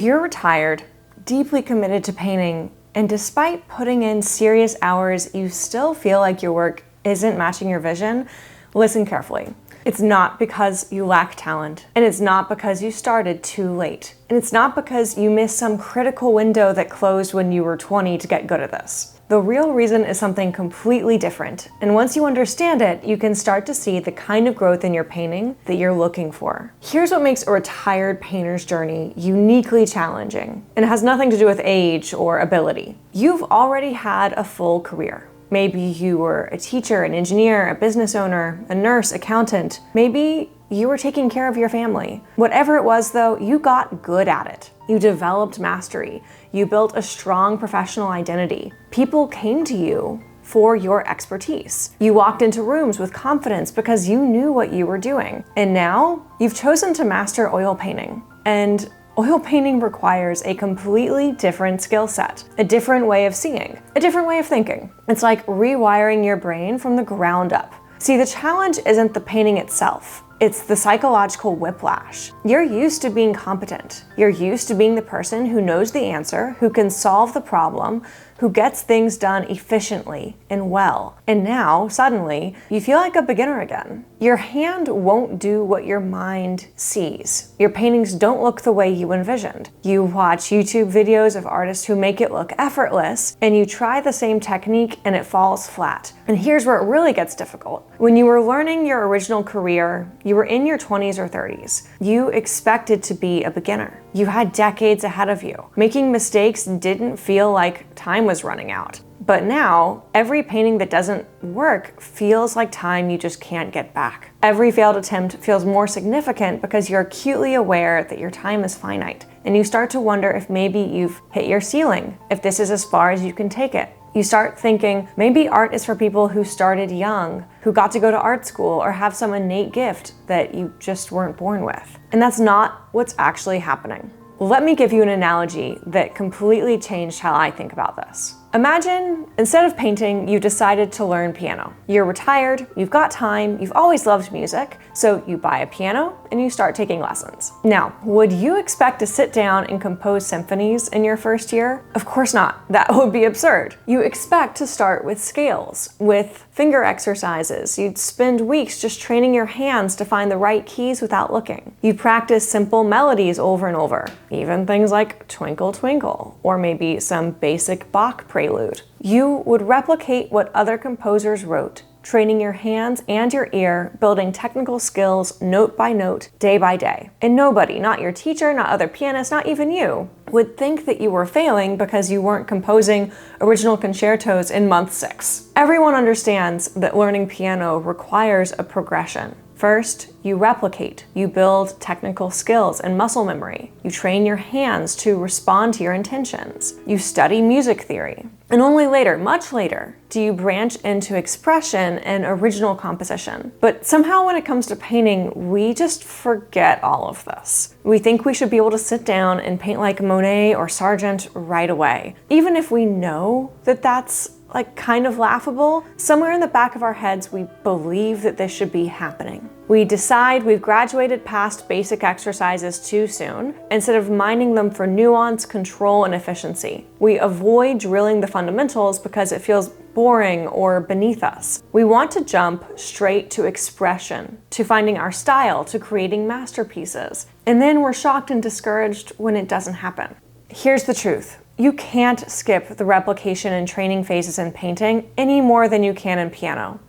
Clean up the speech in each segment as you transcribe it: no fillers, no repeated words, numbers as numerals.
you're retired, deeply committed to painting, and despite putting in serious hours, you still feel like your work isn't matching your vision, listen carefully. It's not because you lack talent, and it's not because you started too late, and it's not because you missed some critical window that closed when you were 20 to get good at this. The real reason is something completely different, and once you understand it, you can start to see the kind of growth in your painting that you're looking for. Here's what makes a retired painter's journey uniquely challenging, and it has nothing to do with age or ability. You've already had a full career. Maybe you were a teacher, an engineer, a business owner, a nurse, accountant. Maybe you were taking care of your family. Whatever it was though, you got good at it. You developed mastery. You built a strong professional identity. People came to you for your expertise. You walked into rooms with confidence because you knew what you were doing. And now you've chosen to master oil painting. And oil painting requires a completely different skill set, a different way of seeing, a different way of thinking. It's like rewiring your brain from the ground up. See, the challenge isn't the painting itself. It's the psychological whiplash. You're used to being competent. You're used to being the person who knows the answer, who can solve the problem, who gets things done efficiently and well. And now, suddenly, you feel like a beginner again. Your hand won't do what your mind sees. Your paintings don't look the way you envisioned. You watch YouTube videos of artists who make it look effortless, and you try the same technique and it falls flat. And here's where it really gets difficult. When you were learning your original career, you were in your 20s or 30s. You expected to be a beginner. You had decades ahead of you. Making mistakes didn't feel like time was running out. But now, every painting that doesn't work feels like time you just can't get back. Every failed attempt feels more significant because you're acutely aware that your time is finite. And you start to wonder if maybe you've hit your ceiling, if this is as far as you can take it. You start thinking maybe art is for people who started young, who got to go to art school or have some innate gift that you just weren't born with. And that's not what's actually happening. Let me give you an analogy that completely changed how I think about this. Imagine, instead of painting, you decided to learn piano. You're retired, you've got time, you've always loved music, so you buy a piano and you start taking lessons. Now, would you expect to sit down and compose symphonies in your first year? Of course not. That would be absurd. You expect to start with scales, with finger exercises. You'd spend weeks just training your hands to find the right keys without looking. You'd practice simple melodies over and over, even things like Twinkle Twinkle, or maybe some basic Bach prelude. You would replicate what other composers wrote, training your hands and your ear, building technical skills note by note, day by day. And nobody, not your teacher, not other pianists, not even you, would think that you were failing because you weren't composing original concertos in month 6. Everyone understands that learning piano requires a progression. First, you replicate. You build technical skills and muscle memory. You train your hands to respond to your intentions. You study music theory. And only later, much later, do you branch into expression and original composition. But somehow when it comes to painting, we just forget all of this. We think we should be able to sit down and paint like Monet or Sargent right away. Even if we know that that's kind of laughable, somewhere in the back of our heads we believe that this should be happening. We decide we've graduated past basic exercises too soon, instead of mining them for nuance, control, and efficiency. We avoid drilling the fundamentals because it feels boring or beneath us. We want to jump straight to expression, to finding our style, to creating masterpieces. And then we're shocked and discouraged when it doesn't happen. Here's the truth. You can't skip the replication and training phases in painting any more than you can in piano.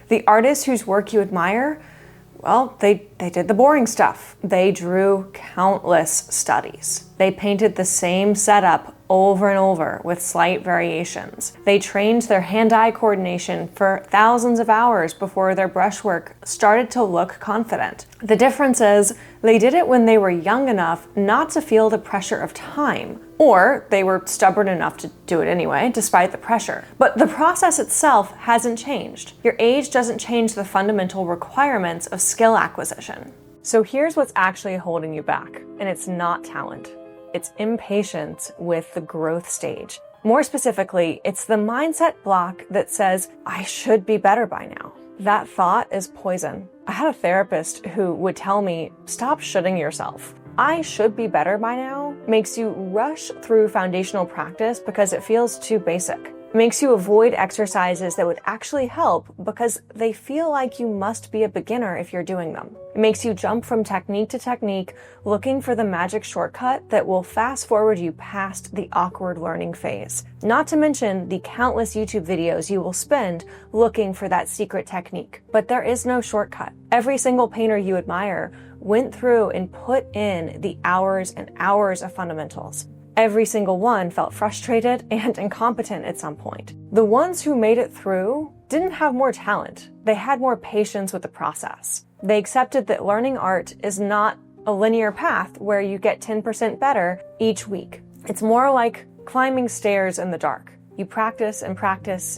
The artists whose work you admire, well, they did the boring stuff. They drew countless studies. They painted the same setup over and over with slight variations. They trained their hand-eye coordination for thousands of hours before their brushwork started to look confident. The difference is they did it when they were young enough not to feel the pressure of time, or they were stubborn enough to do it anyway, despite the pressure. But the process itself hasn't changed. Your age doesn't change the fundamental requirements of skill acquisition. So here's what's actually holding you back, and it's not talent. It's impatience with the growth stage. More specifically, it's the mindset block that says, I should be better by now. That thought is poison. I had a therapist who would tell me, stop shooting yourself. "I should be better by now" makes you rush through foundational practice because it feels too basic. It makes you avoid exercises that would actually help because they feel like you must be a beginner if you're doing them. It makes you jump from technique to technique, looking for the magic shortcut that will fast forward you past the awkward learning phase. Not to mention the countless YouTube videos you will spend looking for that secret technique. But there is no shortcut. Every single painter you admire went through and put in the hours and hours of fundamentals. Every single one felt frustrated and incompetent at some point. The ones who made it through didn't have more talent. They had more patience with the process. They accepted that learning art is not a linear path where you get 10% better each week. It's more like climbing stairs in the dark. You practice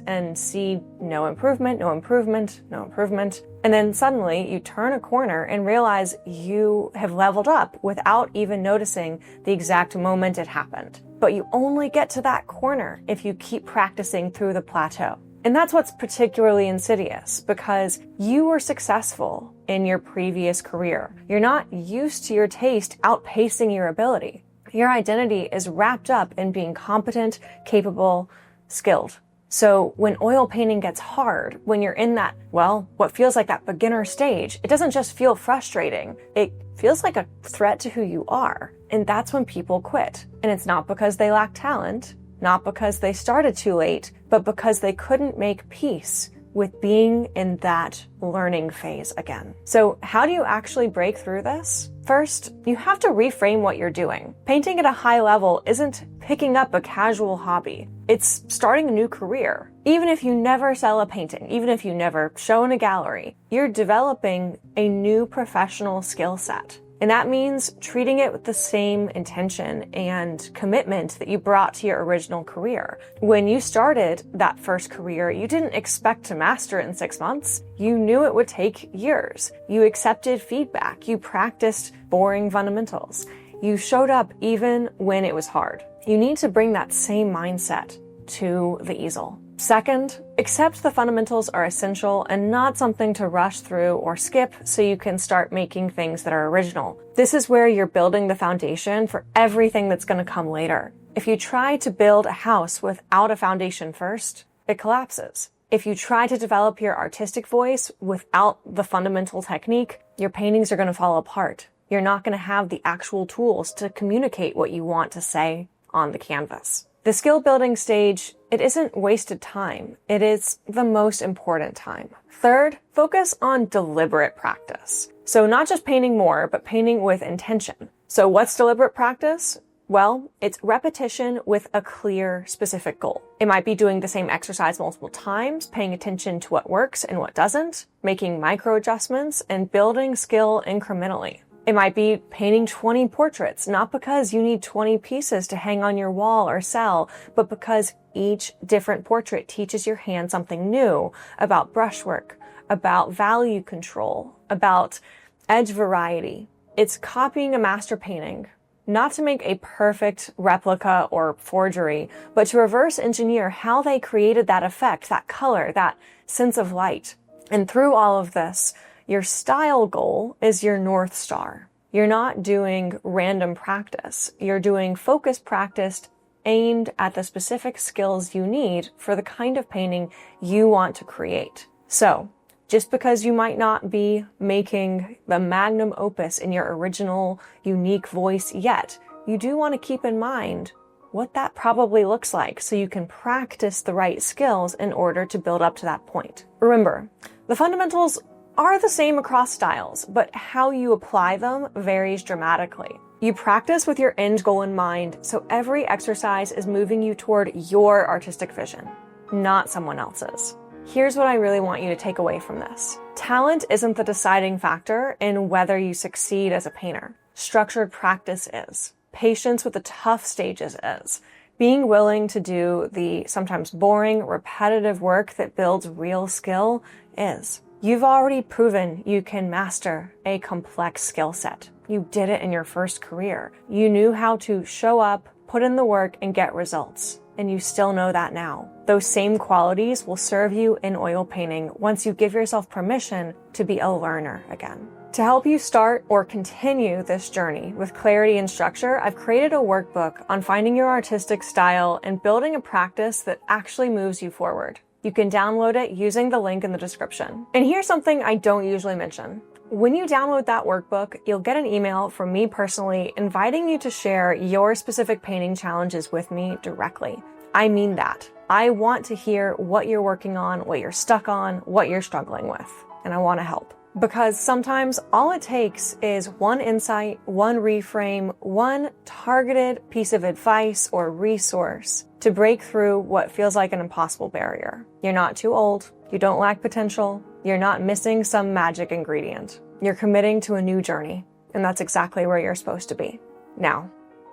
and see no improvement, no improvement, no improvement. And then suddenly you turn a corner and realize you have leveled up without even noticing the exact moment it happened. But you only get to that corner if you keep practicing through the plateau. And that's what's particularly insidious because you were successful in your previous career. You're not used to your taste outpacing your ability. Your identity is wrapped up in being competent, capable, skilled. So when oil painting gets hard, when you're in that, what feels like that beginner stage, it doesn't just feel frustrating. It feels like a threat to who you are. And that's when people quit. And it's not because they lack talent, not because they started too late, but because they couldn't make peace with being in that learning phase again. So how do you actually break through this? First, you have to reframe what you're doing. Painting at a high level isn't picking up a casual hobby. It's starting a new career. Even if you never sell a painting, even if you never show in a gallery, you're developing a new professional skill set. And that means treating it with the same intention and commitment that you brought to your original career. When you started that first career, you didn't expect to master it in 6 months. You knew it would take years. You accepted feedback. You practiced boring fundamentals. You showed up even when it was hard. You need to bring that same mindset to the easel. Second, accept the fundamentals are essential and not something to rush through or skip so you can start making things that are original. This is where you're building the foundation for everything that's going to come later. If you try to build a house without a foundation first, it collapses. If you try to develop your artistic voice without the fundamental technique, your paintings are going to fall apart. You're not going to have the actual tools to communicate what you want to say on the canvas. The skill building stage, it isn't wasted time. It is the most important time. Third, focus on deliberate practice. So not just painting more, but painting with intention. So what's deliberate practice? Well, it's repetition with a clear, specific goal. It might be doing the same exercise multiple times, paying attention to what works and what doesn't, making micro adjustments, and building skill incrementally. It might be painting 20 portraits, not because you need 20 pieces to hang on your wall or sell, but because each different portrait teaches your hand something new about brushwork, about value control, about edge variety. It's copying a master painting, not to make a perfect replica or forgery, but to reverse engineer how they created that effect, that color, that sense of light. And through all of this, your style goal is your North Star. You're not doing random practice. You're doing focused practice aimed at the specific skills you need for the kind of painting you want to create. So, just because you might not be making the magnum opus in your original, unique voice yet, you do want to keep in mind what that probably looks like so you can practice the right skills in order to build up to that point. Remember, the fundamentals are the same across styles, but how you apply them varies dramatically. You practice with your end goal in mind, so every exercise is moving you toward your artistic vision, not someone else's. Here's what I really want you to take away from this. Talent isn't the deciding factor in whether you succeed as a painter. Structured practice is. Patience with the tough stages is. Being willing to do the sometimes boring, repetitive work that builds real skill is. You've already proven you can master a complex skill set. You did it in your first career. You knew how to show up, put in the work, and get results. And you still know that now. Those same qualities will serve you in oil painting once you give yourself permission to be a learner again. To help you start or continue this journey with clarity and structure, I've created a workbook on finding your artistic style and building a practice that actually moves you forward. You can download it using the link in the description. And here's something I don't usually mention. When you download that workbook, you'll get an email from me personally inviting you to share your specific painting challenges with me directly. I mean that. I want to hear what you're working on, what you're stuck on, what you're struggling with, and I want to help. Because sometimes all it takes is one insight, one reframe, one targeted piece of advice or resource to break through what feels like an impossible barrier. You're not too old, you don't lack potential, you're not missing some magic ingredient. You're committing to a new journey, and that's exactly where you're supposed to be. Now,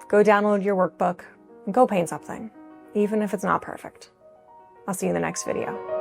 go download your workbook and go paint something, even if it's not perfect. I'll see you in the next video.